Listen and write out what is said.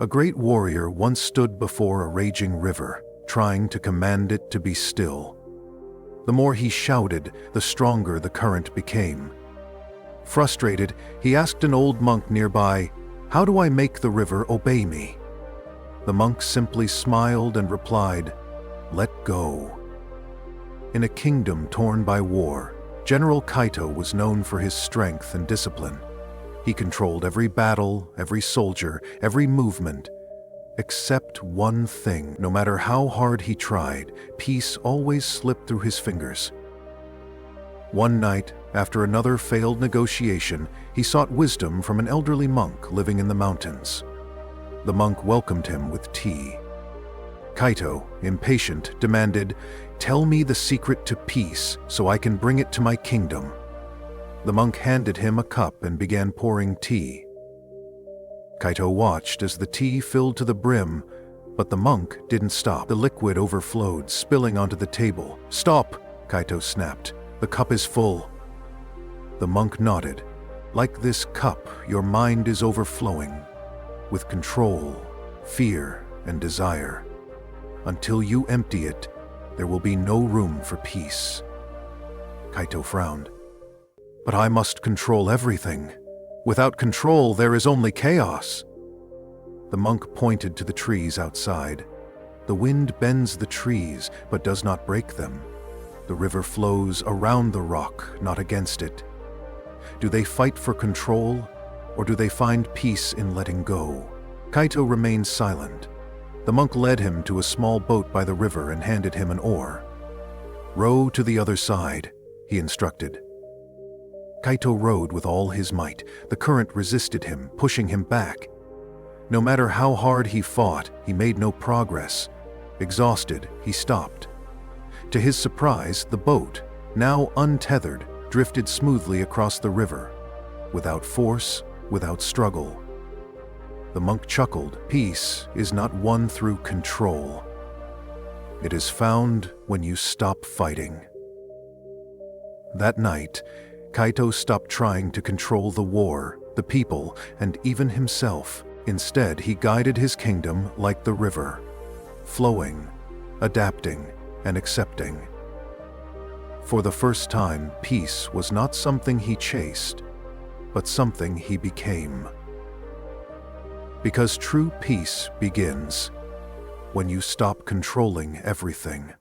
A great warrior once stood before a raging river, trying to command it to be still. The more he shouted, the stronger the current became. Frustrated, he asked an old monk nearby, "How do I make the river obey me?" The monk simply smiled and replied, "Let go." In a kingdom torn by war, General Kaito was known for his strength and discipline. He controlled every battle, every soldier, every movement. Except one thing: no matter how hard he tried, peace always slipped through his fingers. One night, after another failed negotiation, he sought wisdom from an elderly monk living in the mountains. The monk welcomed him with tea. Kaito, impatient, demanded, "Tell me the secret to peace so I can bring it to my kingdom." The monk handed him a cup and began pouring tea. Kaito watched as the tea filled to the brim, but the monk didn't stop. The liquid overflowed, spilling onto the table. "Stop!" Kaito snapped. "The cup is full." The monk nodded. "Like this cup, your mind is overflowing with control, fear, and desire. Until you empty it, there will be no room for peace." Kaito frowned. "But I must control everything. Without control, there is only chaos." The monk pointed to the trees outside. "The wind bends the trees, but does not break them. The river flows around the rock, not against it. Do they fight for control, or do they find peace in letting go?" Kaito remained silent. The monk led him to a small boat by the river and handed him an oar. "Row to the other side," he instructed. Kaito rowed with all his might. The current resisted him, pushing him back. No matter how hard he fought, he made no progress. Exhausted, he stopped. To his surprise, the boat, now untethered, drifted smoothly across the river, without force, without struggle. The monk chuckled. "Peace is not won through control. It is found when you stop fighting." That night, Kaito stopped trying to control the war, the people, and even himself. Instead, he guided his kingdom like the river, flowing, adapting, and accepting. For the first time, peace was not something he chased, but something he became. Because true peace begins when you stop controlling everything.